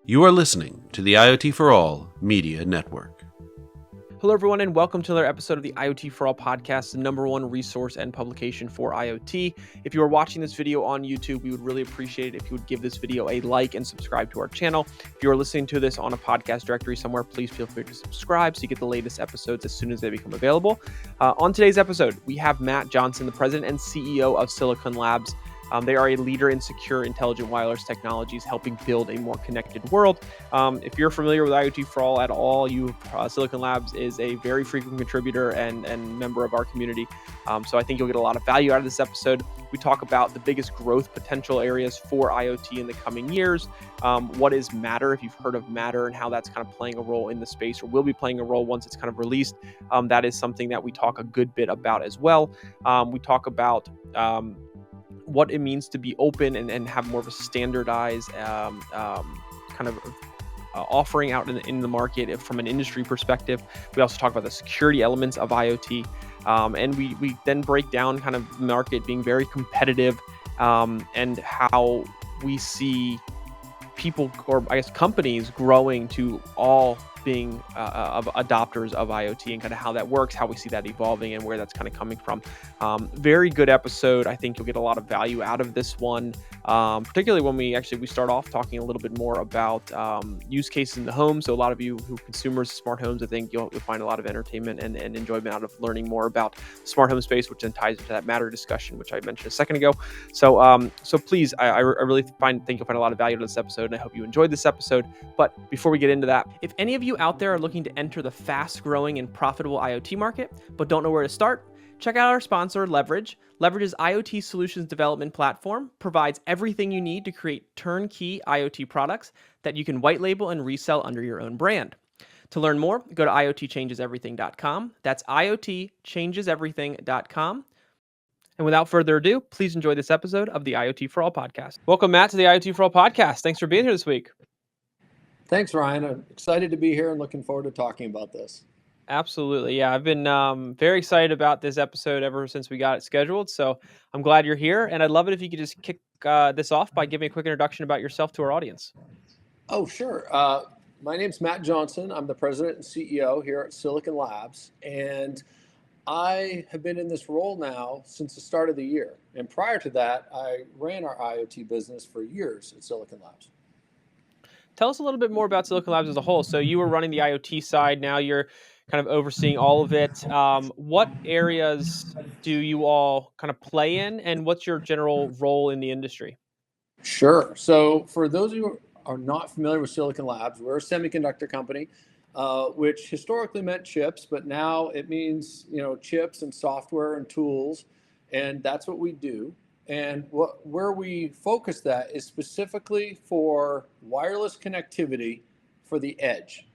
You are listening to the IoT For All Media Network. Hello, everyone, and welcome to another episode of the IoT For All Podcast, the number one resource and publication for IoT. If you are watching this video on YouTube, we would really appreciate it if you would give this video a like and subscribe to our channel. If you are listening to this on a podcast directory somewhere, please feel free to subscribe so you get the latest episodes as soon as they become available. On today's episode, we have Matt Johnson, the president and CEO of Silicon Labs. They are a leader in secure, intelligent wireless technologies, helping build a more connected world. If you're familiar with IoT for All at all, Silicon Labs is a very frequent contributor and member of our community. So I think you'll get a lot of value out of this episode. We talk about the biggest growth potential areas for IoT in the coming years. What is Matter, if you've heard of Matter, and how that's kind of playing a role in the space, or will be playing a role once it's kind of released. That is something that we talk a good bit about as well. We talk about what it means to be open and have more of a standardized offering out in the market from an industry perspective. We also talk about the security elements of IoT, and we then break down kind of the market being very competitive, and how we see people, or I guess companies, growing to all being adopters of IoT, and kind of how that works, how we see that evolving, and where that's kind of coming from. Very good episode. I think you'll get a lot of value out of this one, particularly when we start off talking a little bit more about use cases in the home. So a lot of you who consumers of smart homes, I think you'll find a lot of entertainment and enjoyment out of learning more about the smart home space, which then ties into that Matter discussion, which I mentioned a second ago. So please, I really think you'll find a lot of value to this episode, and I hope you enjoyed this episode. But before we get into that, if any of you out there are looking to enter the fast-growing and profitable IoT market, but don't know where to start, check out our sponsor, Leverage. Leverage's IoT solutions development platform provides everything you need to create turnkey IoT products that you can white label and resell under your own brand. To learn more, go to iotchangeseverything.com. That's iotchangeseverything.com. And without further ado, please enjoy this episode of the IoT For All podcast. Welcome, Matt, to the IoT For All podcast. Thanks for being here this week. Thanks, Ryan. I'm excited to be here and looking forward to talking about this. Absolutely. Yeah, I've been very excited about this episode ever since we got it scheduled. So I'm glad you're here. And I'd love it if you could just kick this off by giving a quick introduction about yourself to our audience. Oh, sure. My name's Matt Johnson. I'm the president and CEO here at Silicon Labs. And I have been in this role now since the start of the year. And prior to that, I ran our IoT business for years at Silicon Labs. Tell us a little bit more about Silicon Labs as a whole. So you were running the IoT side. Now you're kind of overseeing all of it. What areas do you all kind of play in, and what's your general role in the industry? Sure. So for those of you who are not familiar with Silicon Labs, we're a semiconductor company, which historically meant chips, but now it means, chips and software and tools, and that's what we do. And where we focus that is specifically for wireless connectivity for the edge.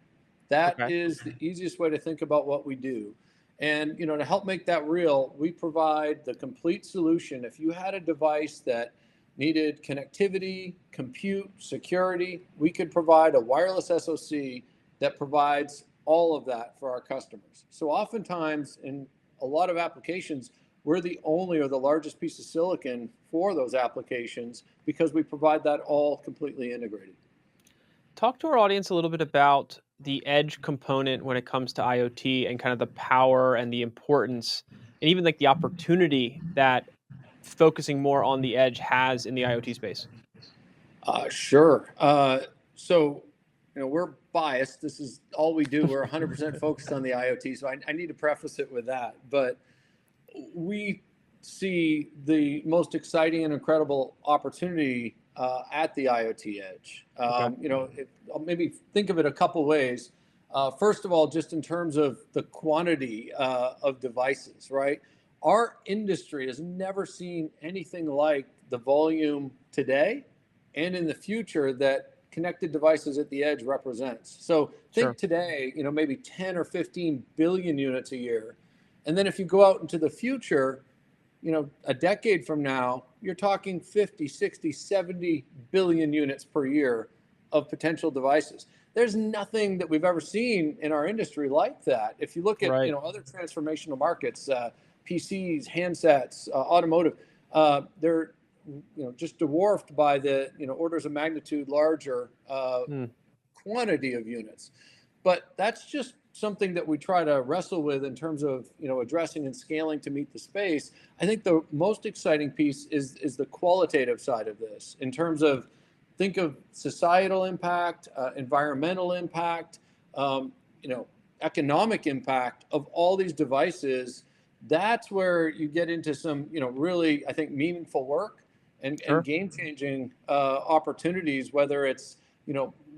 That is the easiest way to think about what we do. And, to help make that real, we provide the complete solution. If you had a device that needed connectivity, compute, security, we could provide a wireless SoC that provides all of that for our customers. So oftentimes in a lot of applications, we're the only or the largest piece of silicon for those applications because we provide that all completely integrated. Talk to our audience a little bit about the edge component when it comes to IoT, and kind of the power and the importance, and even like the opportunity that focusing more on the edge has in the IoT space. Sure. So, we're biased. This is all we do. We're 100% focused on the IoT. So I need to preface it with that. But we see the most exciting and incredible opportunity at the IoT edge. I'll maybe think of it a couple ways. First of all, just in terms of the quantity of devices, right? Our industry has never seen anything like the volume today and in the future that connected devices at the edge represents. So think today, maybe 10 or 15 billion units a year. And then if you go out into the future, a decade from now, you're talking 50, 60, 70 billion units per year of potential devices. There's nothing that we've ever seen in our industry like that. If you look at other transformational markets, PCs, handsets, automotive, they're just dwarfed by the orders of magnitude larger quantity of units. But that's just something that we try to wrestle with in terms of, addressing and scaling to meet the space. I think the most exciting piece is the qualitative side of this, in terms of, think of societal impact, environmental impact, economic impact of all these devices. That's where you get into some, really, I think, meaningful work and game-changing opportunities, whether it's,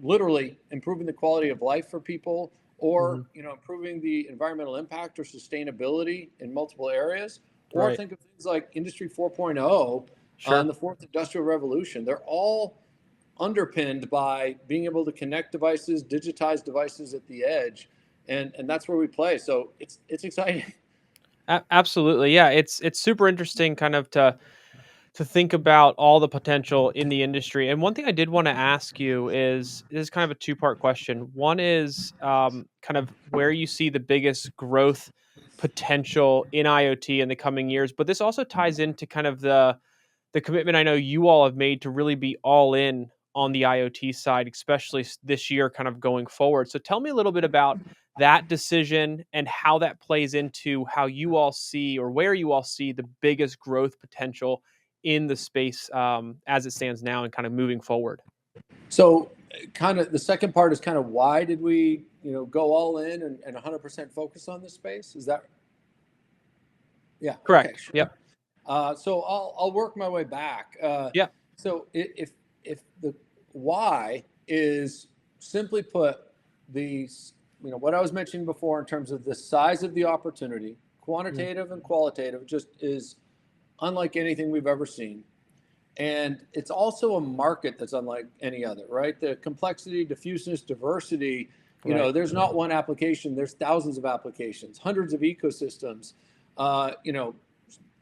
literally improving the quality of life for people, or improving the environmental impact or sustainability in multiple areas, or think of things like Industry 4.0 and the fourth industrial revolution. They're all underpinned by being able to connect devices, digitize devices at the edge, and that's where we play. So it's exciting. Absolutely, yeah. It's super interesting, kind of to think about all the potential in the industry. And one thing I did want to ask you is, this is kind of a two-part question. One is kind of where you see the biggest growth potential in IoT in the coming years, but this also ties into kind of the commitment I know you all have made to really be all in on the IoT side, especially this year, kind of going forward. So tell me a little bit about that decision and how that plays into how you all see, or where you all see, the biggest growth potential in the space as it stands now and kind of moving forward. So kind of the second part is kind of, why did we, go all in and 100% focus on this space? Is that? Yeah. Correct. Okay, sure. Yep. So I'll work my way back. Yeah. So if the why is, simply put, what I was mentioning before in terms of the size of the opportunity, quantitative and qualitative, just is unlike anything we've ever seen. And it's also a market that's unlike any other, right? The complexity, diffuseness, diversity, there's not one application, there's thousands of applications, hundreds of ecosystems,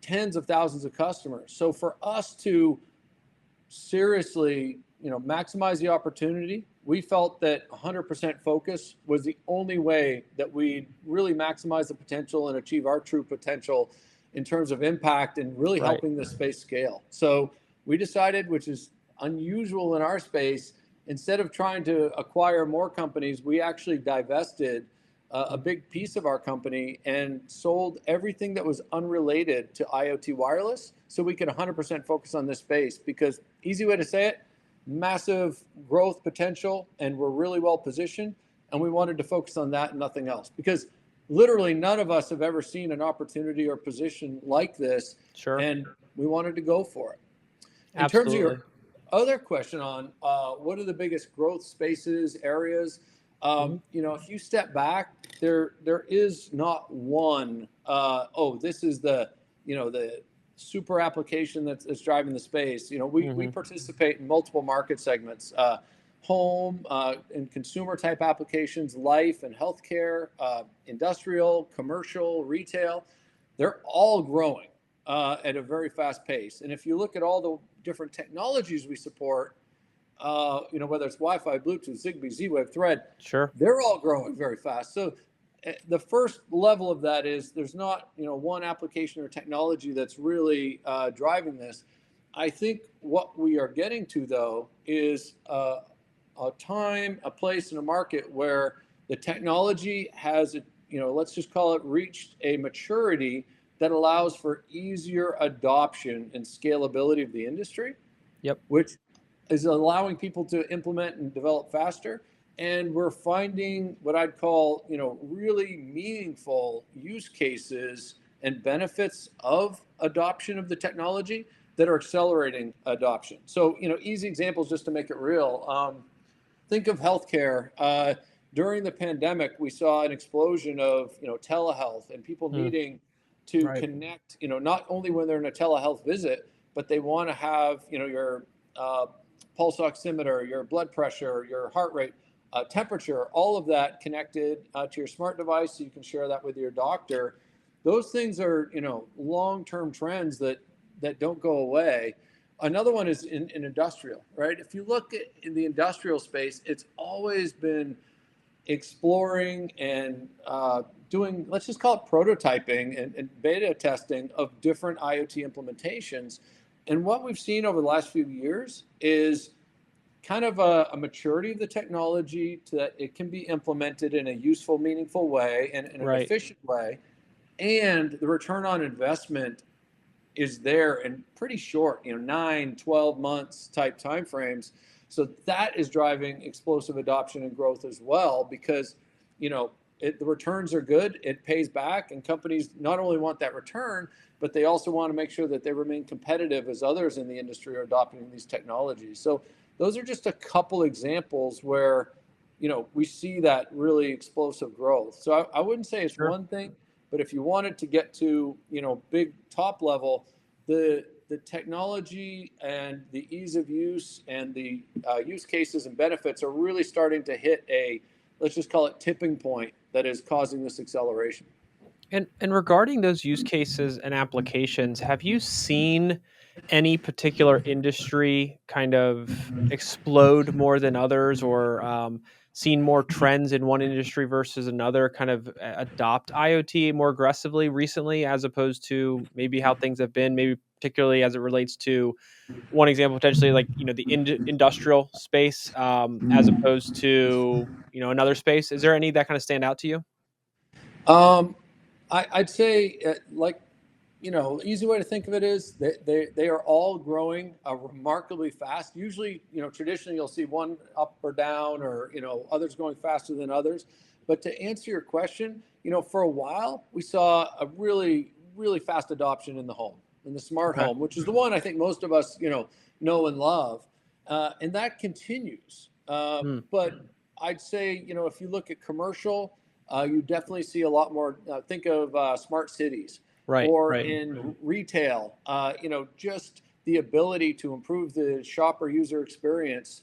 tens of thousands of customers. So for us to seriously, maximize the opportunity, we felt that 100% focus was the only way that we really maximize the potential and achieve our true potential in terms of impact and really helping the space scale. So we decided, which is unusual in our space, instead of trying to acquire more companies, we actually divested a big piece of our company and sold everything that was unrelated to IoT wireless, so we could 100% focus on this space. Because, easy way to say it, massive growth potential, and we're really well positioned, and we wanted to focus on that and nothing else. Because literally none of us have ever seen an opportunity or position like this, and we wanted to go for it. In terms of your other question on what are the biggest growth spaces, areas, if you step back, there is not one, this is the super application that's driving the space. We participate in multiple market segments, home and consumer type applications, life and healthcare, industrial, commercial, retail. They're all growing at a very fast pace. And if you look at all the different technologies we support, whether it's Wi-Fi, Bluetooth, Zigbee, Z-Wave, Thread, they're all growing very fast. So the first level of that is, there's not, one application or technology that's really driving this. I think what we are getting to, though, is a time, a place, and a market where the technology has, let's just call it, reached a maturity that allows for easier adoption and scalability of the industry, which is allowing people to implement and develop faster. And we're finding what I'd call, really meaningful use cases and benefits of adoption of the technology that are accelerating adoption. So, easy examples just to make it real. Think of healthcare. During the pandemic, we saw an explosion of, telehealth, and people needing to connect, not only when they're in a telehealth visit, but they want to have, your pulse oximeter, your blood pressure, your heart rate, temperature, all of that connected to your smart device, so you can share that with your doctor. Those things are, long-term trends that don't go away. Another one is in industrial, right? If you look at in the industrial space, it's always been exploring and doing, let's just call it prototyping and beta testing of different IoT implementations. And what we've seen over the last few years is kind of a maturity of the technology to that it can be implemented in a useful, meaningful way and in an Right. efficient way. And the return on investment is there in pretty short, 9, 12 months type timeframes. So that is driving explosive adoption and growth as well, because, the returns are good, it pays back, and companies not only want that return, but they also want to make sure that they remain competitive as others in the industry are adopting these technologies. So those are just a couple examples where, we see that really explosive growth. So I wouldn't say it's Sure. one thing, but if you wanted to get to, big top level, the technology and the ease of use and the use cases and benefits are really starting to hit a, let's just call it, tipping point that is causing this acceleration. And regarding those use cases and applications, have you seen any particular industry kind of explode more than others, or seen more trends in one industry versus another kind of adopt IoT more aggressively recently, as opposed to maybe how things have been, maybe particularly as it relates to one example, potentially like, the industrial space, as opposed to, another space? Is there any that kind of stand out to you? Um, I'd say, easy way to think of it is they are all growing remarkably fast. Usually, traditionally you'll see one up or down, or, others going faster than others. But to answer your question, for a while, we saw a really, really fast adoption in the home, in the smart Okay. home, which is the one I think most of us, know and love. And that continues. Hmm. But I'd say, if you look at commercial, you definitely see a lot more. Think of smart cities, Right, or right. in retail. Just the ability to improve the shopper user experience.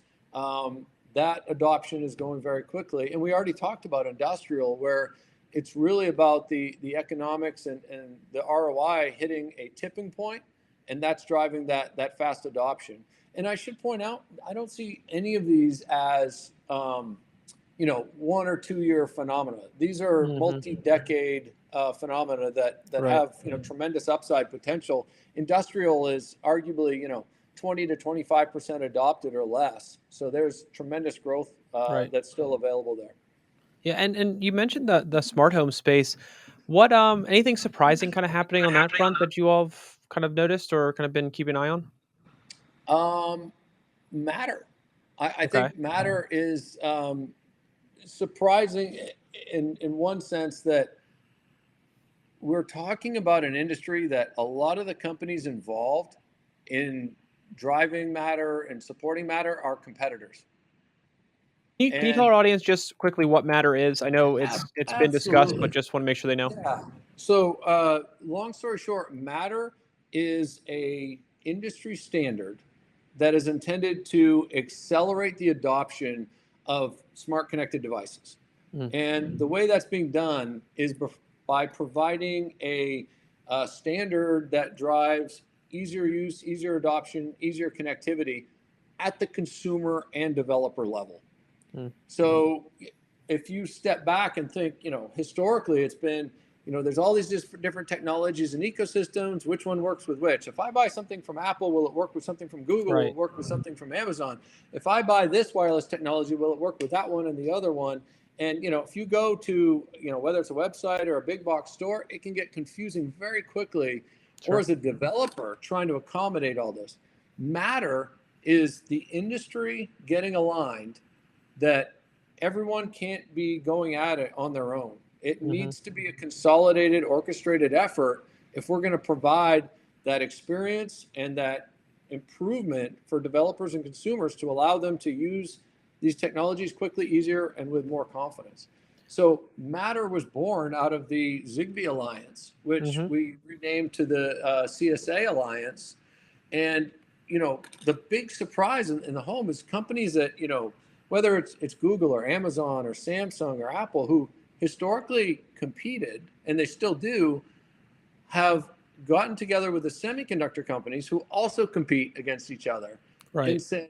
That adoption is going very quickly, and we already talked about industrial, where it's really about the economics and the ROI hitting a tipping point, and that's driving that fast adoption. And I should point out, I don't see any of these as 1 or 2 year phenomena. These are Mhm. multi-decade phenomena that Right. have tremendous upside potential. Industrial is arguably 20 to 25% adopted or less. So there's tremendous growth Right. that's still available there. Yeah, and you mentioned the smart home space. What anything surprising kind of happening on that front that you all have kind of noticed or kind of been keeping an eye on? Um, Matter. I Okay. think Matter is surprising in one sense, that we're talking about an industry that a lot of the companies involved in driving Matter and supporting Matter are competitors. Can you tell And our audience just quickly what Matter is? I know it's been discussed, but absolutely. just want to make sure they know. Yeah. So, long story short, Matter is a industry standard that is intended to accelerate the adoption of smart connected devices. Mm. And the way that's being done is by providing a standard that drives easier use, easier adoption, easier connectivity at the consumer and developer level. Mm. So if you step back and think, historically it's been, there's all these different technologies and ecosystems. Which one works with which? If I buy something from Apple, will it work with something from Google? Will Right. it work with something from Amazon? If I buy this wireless technology, will it work with that one and the other one? And if you go to, whether it's a website or a big box store, it can get confusing very quickly. Or Sure. as a developer trying to accommodate all this, Matter is the industry getting aligned that everyone can't be going at it on their own. It Hmm. needs to be a consolidated, orchestrated effort if we're going to provide that experience and that improvement for developers and consumers to allow them to use these technologies quickly, easier, and with more confidence. So Matter was born out of the Zigbee Alliance, which Hmm. we renamed to the CSA Alliance. And the big surprise in the home is companies that whether it's Google or Amazon or Samsung or Apple, who historically competed, and they still do, have gotten together with the semiconductor companies who also compete against each other Right. and said,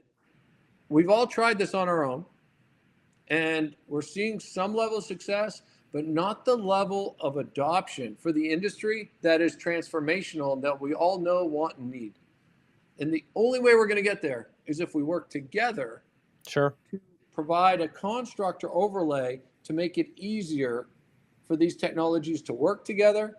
we've all tried this on our own, and we're seeing some level of success, but not the level of adoption for the industry that is transformational and that we all know, want, and need. And the only way we're going to get there is if we work together Sure. to provide a construct or overlay to make it easier for these technologies to work together,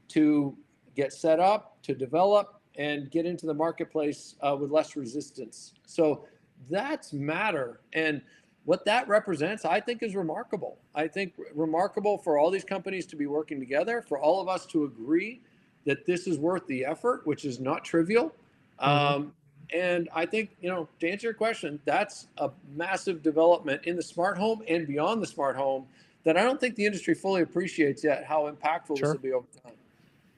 to get set up, to develop, and get into the marketplace with less resistance. So that's matter. And what that represents, I think, is remarkable. I think remarkable for all these companies to be working together, for all of us to agree that this is worth the effort, which is not trivial. And I think, to answer your question, that's a massive development in the smart home and beyond the smart home that I don't think the industry fully appreciates yet how impactful this will be over time.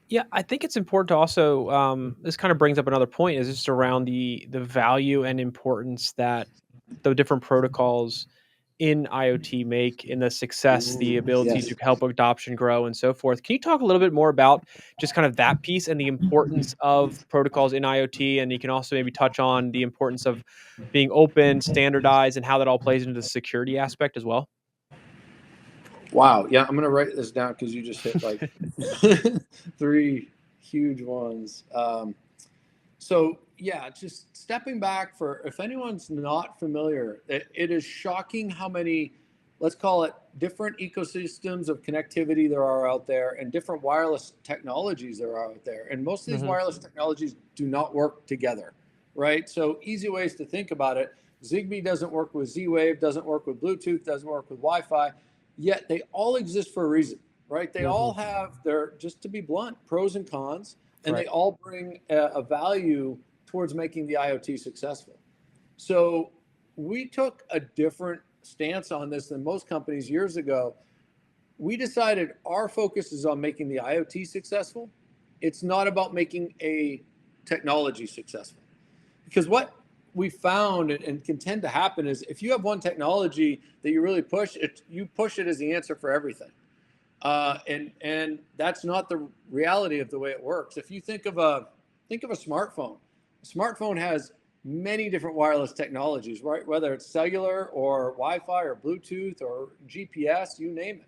Yeah, I think it's important to also, this kind of brings up another point, is just around the value and importance that the different protocols in IoT make in the success, the ability to Yes. help adoption grow and so forth. Can you talk a little bit more about just kind of that piece and the importance of protocols in IoT? And you can also maybe touch on the importance of being open, standardized, and how that all plays into the security aspect as well. Wow. Yeah, I'm going to write this down because you just hit like three huge ones. So yeah, just stepping back for, if anyone's not familiar, it is shocking how many, let's call it, different ecosystems of connectivity there are out there and different wireless technologies there are out there. And most of these wireless technologies do not work together, right? So easy ways to think about it. Zigbee doesn't work with Z-Wave, doesn't work with Bluetooth, doesn't work with Wi-Fi, yet they all exist for a reason, right? They all have their, just to be blunt, pros and cons, and they all bring a value towards making the IoT successful. So we took a different stance on this than most companies years ago. We decided our focus is on making the IoT successful. It's not about making a technology successful. Because what we found and can tend to happen is if you have one technology that you really push, you push it as the answer for everything. And that's not the reality of the way it works. If you think of a smartphone, a smartphone has many different wireless technologies, right? Whether it's cellular or Wi-Fi or Bluetooth or GPS, you name it.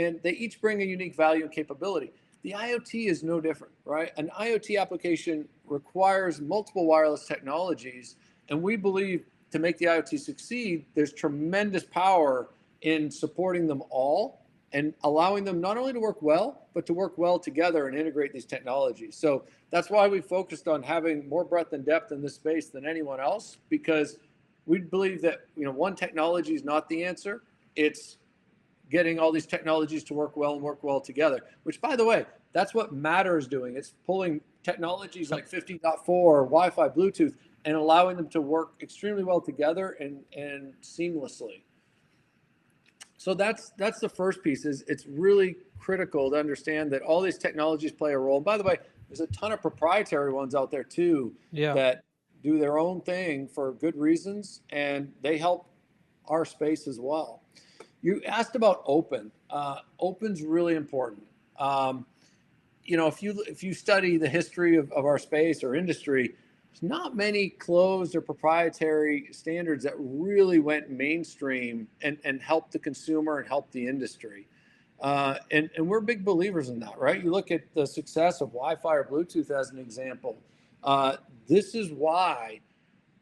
And they each bring a unique value and capability. The IoT is no different, right? An IoT application requires multiple wireless technologies. And we believe to make the IoT succeed, there's tremendous power in supporting them all and allowing them not only to work well, but to work well together and integrate these technologies. So that's why we focused on having more breadth and depth in this space than anyone else, because we believe that one technology is not the answer. It's getting all these technologies to work well and work well together, which, by the way, that's what Matter is doing. It's pulling technologies like 15.4, Wi-Fi, Bluetooth, and allowing them to work extremely well together and seamlessly. So that's the first piece. Is it's really critical to understand that all these technologies play a role. And by the way, there's a ton of proprietary ones out there too that do their own thing for good reasons, and they help our space as well. You asked about open. Open's really important. If you study the history of our space or industry, there's not many closed or proprietary standards that really went mainstream and helped the consumer and helped the industry. And we're big believers in that, right? You look at the success of Wi-Fi or Bluetooth as an example. This is why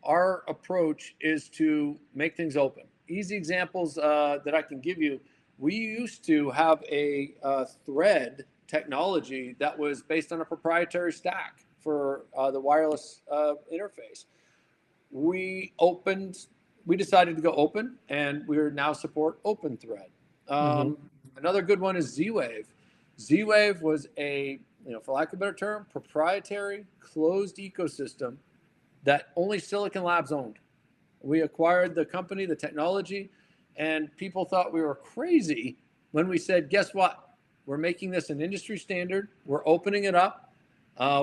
our approach is to make things open. Easy examples that I can give you. We used to have a thread technology that was based on a proprietary stack for the wireless interface. We decided to go open, and we now support OpenThread. Another good one is Z-Wave. Z-Wave was a, for lack of a better term, proprietary closed ecosystem that only Silicon Labs owned. We acquired the company, the technology, and people thought we were crazy when we said, guess what? We're making this an industry standard. We're opening it up.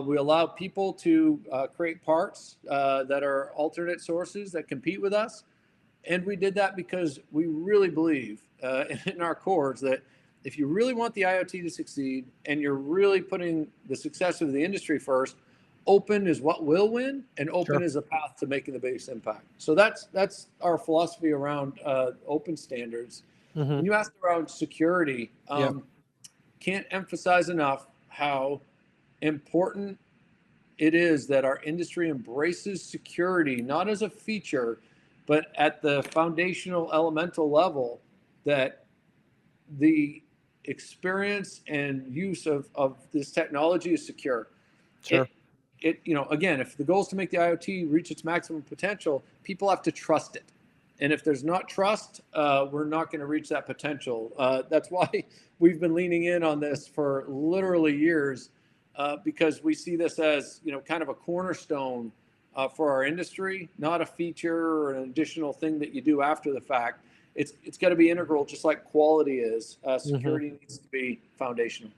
We allow people to create parts that are alternate sources that compete with us. And we did that because we really believe in our cores that if you really want the IoT to succeed and you're really putting the success of the industry first, open is what will win, and open is a path to making the biggest impact. So that's our philosophy around open standards. When you asked around security, can't emphasize enough how important it is that our industry embraces security, not as a feature, but at the foundational elemental level, that the experience and use of this technology is secure. Sure. Again, if the goal is to make the IoT reach its maximum potential, people have to trust it. And if there's not trust, we're not going to reach that potential. That's why we've been leaning in on this for literally years, because we see this as, kind of a cornerstone for our industry, not a feature or an additional thing that you do after the fact. It's got to be integral, just like quality is. Security needs to be foundational.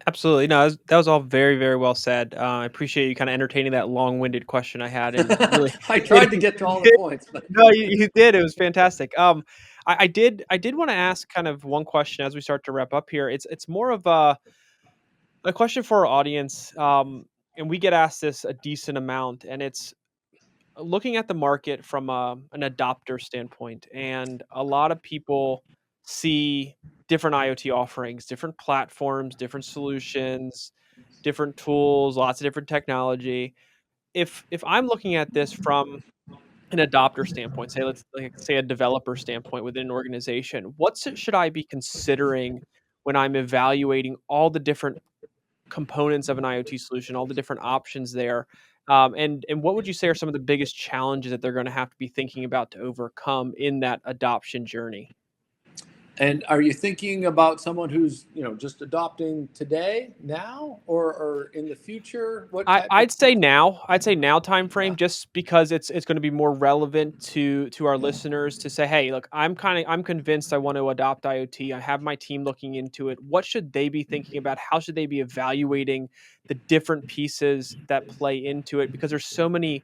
Absolutely. No, that was all very, very well said. I appreciate you kind of entertaining that long-winded question I had, and really, I tried to get to all the points, but no, you did. It was fantastic. I did want to ask kind of one question as we start to wrap up here. It's more of a question for our audience, and we get asked this a decent amount, and it's looking at the market from an adopter standpoint. And a lot of people see different IoT offerings, different platforms, different solutions, different tools, lots of different technology. If I'm looking at this from an adopter standpoint, say a developer standpoint within an organization, should I be considering when I'm evaluating all the different components of an IoT solution, all the different options there? And what would you say are some of the biggest challenges that they're going to have to be thinking about to overcome in that adoption journey? And are you thinking about someone who's, just adopting today, now, or in the future? What I, type of? I'd say now. I'd say now time frame, Yeah. just because it's going to be more relevant to our listeners to say, hey, look, I'm convinced I want to adopt IoT. I have my team looking into it. What should they be thinking about? How should they be evaluating the different pieces that play into it? Because there's so many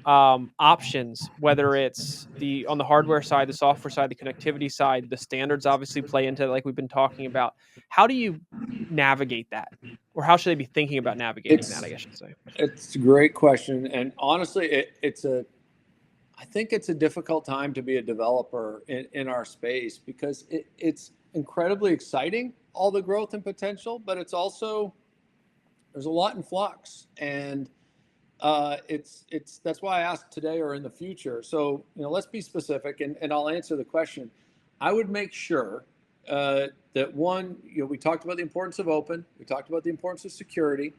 options, whether it's on the hardware side, the software side, the connectivity side, the standards obviously play into it, like we've been talking about. How do you navigate that? Or how should they be thinking about navigating that, I It's guess I should say? it's a great question, and honestly, I think it's a difficult time to be a developer in our space, because it's incredibly exciting, all the growth and potential, but it's also, there's a lot in flux, and that's why I asked today or in the future. So, let's be specific, and I'll answer the question. I would make sure that one, we talked about the importance of open, we talked about the importance of security,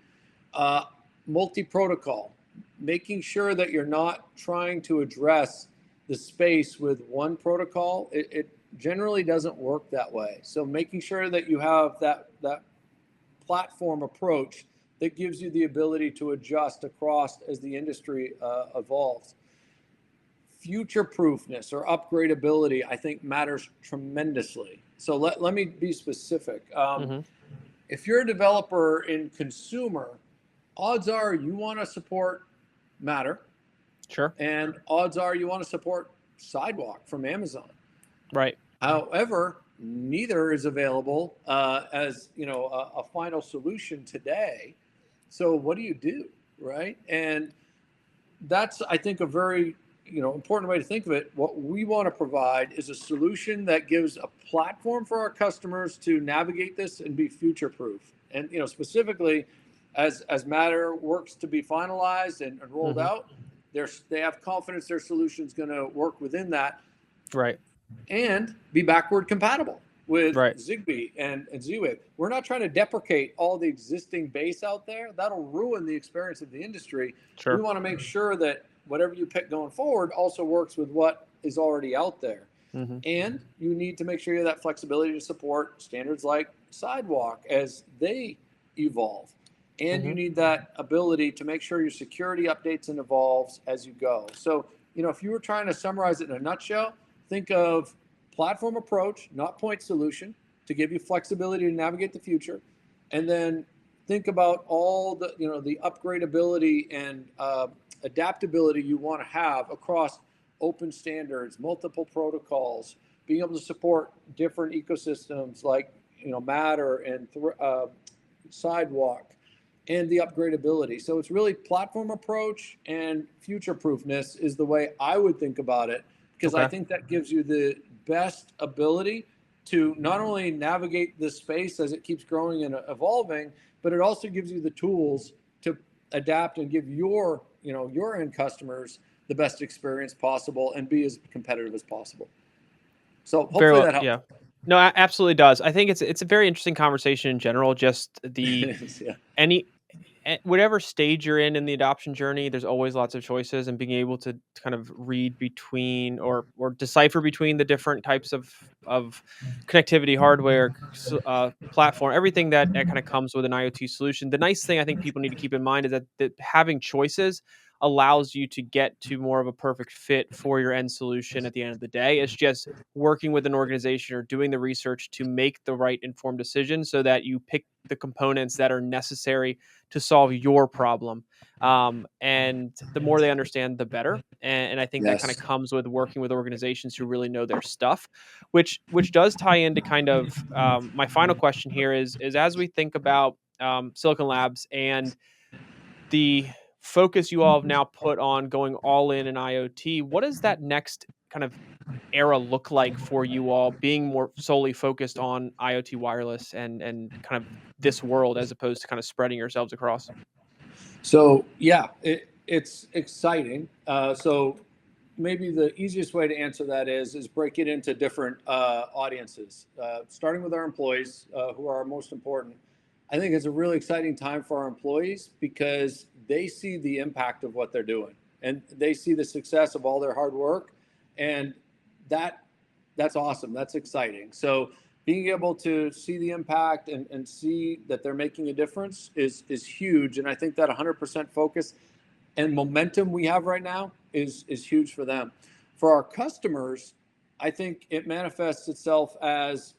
uh, multi-protocol, making sure that you're not trying to address the space with one protocol. It generally doesn't work that way. So making sure that you have that platform approach that gives you the ability to adjust across as the industry evolves. Future proofness or upgradability, I think, matters tremendously. So let me be specific. Mm-hmm. If you're a developer in consumer, odds are you want to support Matter, Sure. and odds are you want to support Sidewalk from Amazon. Right. However, neither is available as a final solution today. So what do, right? And that's, I think, a very important way to think of it. What we want to provide is a solution that gives a platform for our customers to navigate this and be future proof. And specifically, as Matter works to be finalized and rolled Mm-hmm. out, they have confidence their solution is going to work within that Right. and be backward compatible with Right. Zigbee and Z-Wave. We're not trying to deprecate all the existing base out there. That'll ruin the experience of the industry. Sure. We want to make sure that whatever you pick going forward also works with what is already out there. Mm-hmm. And you need to make sure you have that flexibility to support standards like Sidewalk as they evolve. And you Mm-hmm. need that ability to make sure your security updates and evolves as you go. So, if you were trying to summarize it in a nutshell, think of platform approach, not point solution, to give you flexibility to navigate the future. And then think about all the upgradability and adaptability you want to have across open standards, multiple protocols, being able to support different ecosystems like Matter and Sidewalk, and the upgradability. So it's really platform approach and future proofness is the way I would think about it, because I think that gives you the best ability to not only navigate this space as it keeps growing and evolving, but it also gives you the tools to adapt and give your end customers the best experience possible and be as competitive as possible. So Very hopefully well. that helps. Yeah. No, absolutely does. I think it's a very interesting conversation in general. Just Yeah. any at whatever stage you're in the adoption journey, there's always lots of choices, and being able to kind of read between or decipher between the different types of connectivity, hardware, platform, everything that kind of comes with an IoT solution. The nice thing I think people need to keep in mind is that having choices allows you to get to more of a perfect fit for your end solution at the end of the day. It's just working with an organization or doing the research to make the right informed decision so that you pick the components that are necessary to solve your problem. And the more they understand, the better. And I think that kind of Yes. comes with working with organizations who really know their stuff, which does tie into kind of my final question here is as we think about Silicon Labs and the focus you all have now put on going all in IoT, what does that next kind of era look like for you all being more solely focused on IoT wireless and kind of this world as opposed to kind of spreading yourselves across? So yeah, it's exciting. So maybe the easiest way to answer that is break it into different audiences, starting with our employees, who are our most important. I think it's a really exciting time for our employees because they see the impact of what they're doing and they see the success of all their hard work, and that's awesome. That's exciting. So being able to see the impact and see that they're making a difference is huge. And I think that 100% focus and momentum we have right now is huge for them. For our customers, I think it manifests itself as,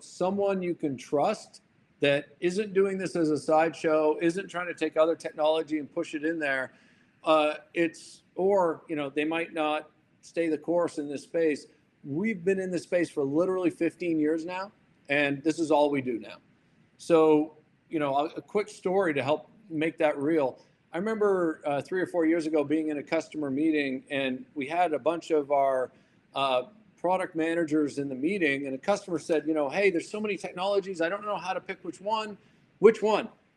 someone you can trust that isn't doing this as a sideshow, isn't trying to take other technology and push it in there. They might not stay the course in this space. We've been in this space for literally 15 years now, and this is all we do now. So, a quick story to help make that real. I remember 3 or 4 years ago being in a customer meeting, and we had a bunch of our product managers in the meeting, and a customer said, hey, there's so many technologies, I don't know how to pick which one.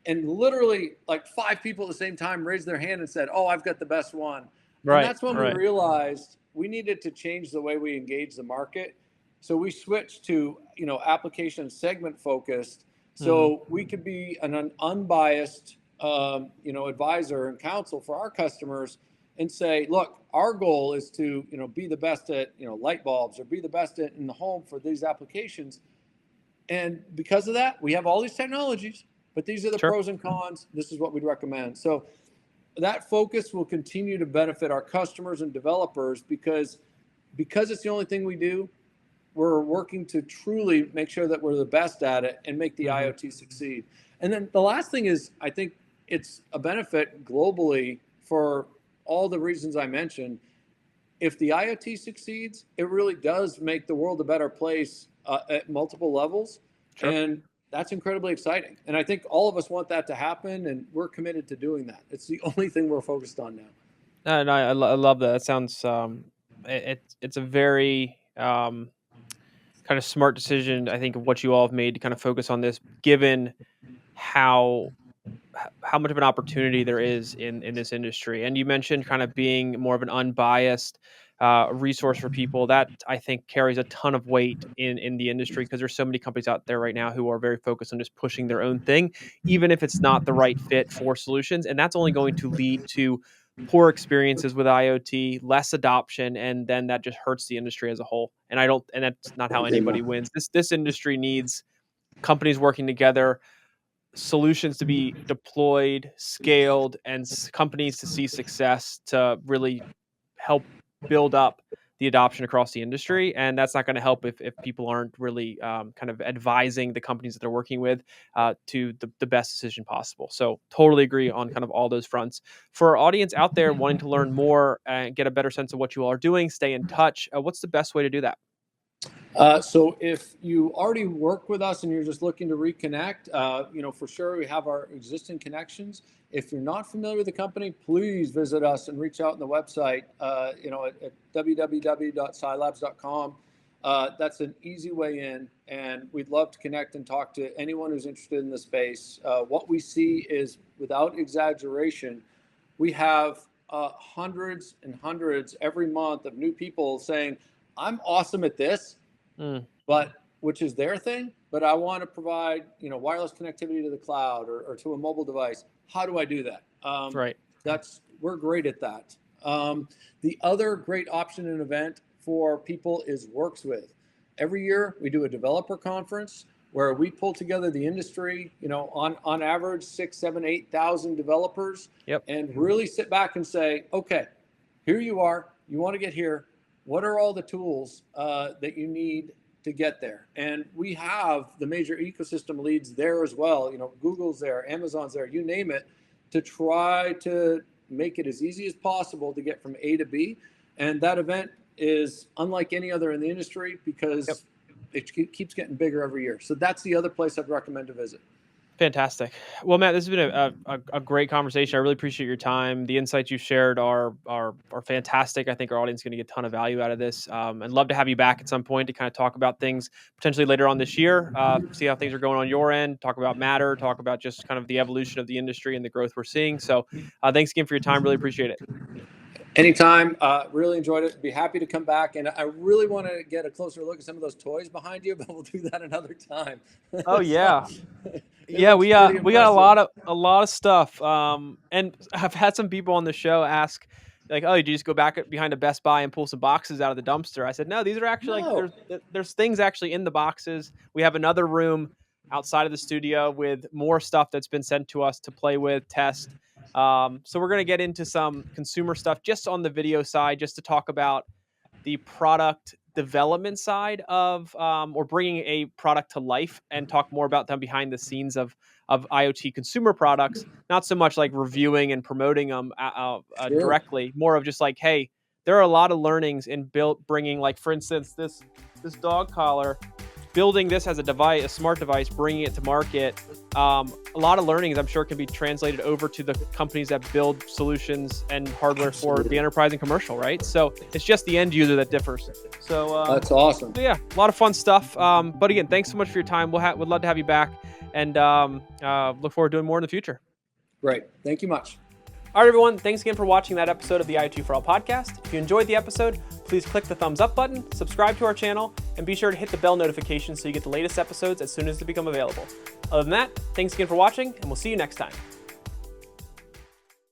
And literally like 5 people at the same time raised their hand and said, oh, I've got the best one. Right. And that's when we realized we needed to change the way we engage the market. So we switched to, application segment focused. So we could be an unbiased, advisor and counsel for our customers and say, look, our goal is to, be the best at, light bulbs, or be the best in the home for these applications. And because of that, we have all these technologies, but these are the pros and cons. This is what we'd recommend. So that focus will continue to benefit our customers and developers because it's the only thing we do. We're working to truly make sure that we're the best at it and make the IoT succeed. And then the last thing is, I think it's a benefit globally for all the reasons I mentioned. If the IoT succeeds, it really does make the world a better place at multiple levels. Sure. And that's incredibly exciting. And I think all of us want that to happen, and we're committed to doing that. It's the only thing we're focused on now. And I love that. That sounds it's a very kind of smart decision, I think, of what you all have made to kind of focus on this, given how much of an opportunity there is in this industry. And you mentioned kind of being more of an unbiased resource for people. That I think carries a ton of weight in the industry, because there's so many companies out there right now who are very focused on just pushing their own thing, even if it's not the right fit for solutions. And that's only going to lead to poor experiences with IoT, less adoption, and then that just hurts the industry as a whole. And that's not how anybody wins. This industry needs companies working together, solutions to be deployed, scaled, and companies to see success to really help build up the adoption across the industry. And that's not going to help if people aren't really kind of advising the companies that they're working with to the best decision possible. So totally agree on kind of all those fronts. For our audience out there wanting to learn more and get a better sense of what you all are doing, stay in touch, what's the best way to do that? So if you already work with us and you're just looking to reconnect, for sure we have our existing connections. If you're not familiar with the company, please visit us and reach out on the website, at www.scilabs.com. That's an easy way in, and we'd love to connect and talk to anyone who's interested in the space. What we see is, without exaggeration, we have hundreds and hundreds every month of new people saying, I'm awesome at this, but which is their thing, but I want to provide, wireless connectivity to the cloud or to a mobile device. How do I do that? Right. We're great at that. The other great option and event for people is WorksWith. Every year we do a developer conference where we pull together the industry, on average 6,000, 7,000, 8,000 developers, and really sit back and say, okay, here you are, you want to get here. What are all the tools that you need to get there? And we have the major ecosystem leads there as well. Google's there, Amazon's there, you name it, to try to make it as easy as possible to get from A to B. And that event is unlike any other in the industry because it keeps getting bigger every year. So that's the other place I'd recommend to visit. Fantastic. Well, Matt, this has been a great conversation. I really appreciate your time. The insights you've shared are fantastic. I think our audience is going to get a ton of value out of this. I'd love to have you back at some point to kind of talk about things potentially later on this year, see how things are going on your end, talk about Matter, talk about just kind of the evolution of the industry and the growth we're seeing. So thanks again for your time. Really appreciate it. Anytime. Really enjoyed it. Be happy to come back. And I really want to get a closer look at some of those toys behind you, but we'll do that another time. Oh, yeah. Yeah, we got a lot of stuff. And I've had some people on the show ask, like, oh, did you just go back behind a Best Buy and pull some boxes out of the dumpster? I said, no, these are actually there's things actually in the boxes. We have another room outside of the studio with more stuff that's been sent to us to play with, test. So we're going to get into some consumer stuff just on the video side, just to talk about the product development side of, or bringing a product to life and talk more about them behind the scenes of IoT consumer products, not so much like reviewing and promoting them directly, more of just like, hey, there are a lot of learnings in bringing, like, for instance, this dog collar, building this as a device, a smart device, bringing it to market. A lot of learnings, I'm sure, can be translated over to the companies that build solutions and hardware for the enterprise and commercial, right? So it's just the end user that differs. So that's awesome. So yeah, a lot of fun stuff. But again, thanks so much for your time. We'd love to have you back, and look forward to doing more in the future. Great. Thank you much. All right, everyone. Thanks again for watching that episode of the IoT For All podcast. If you enjoyed the episode, please click the thumbs up button, subscribe to our channel, and be sure to hit the bell notification so you get the latest episodes as soon as they become available. Other than that, thanks again for watching, and we'll see you next time.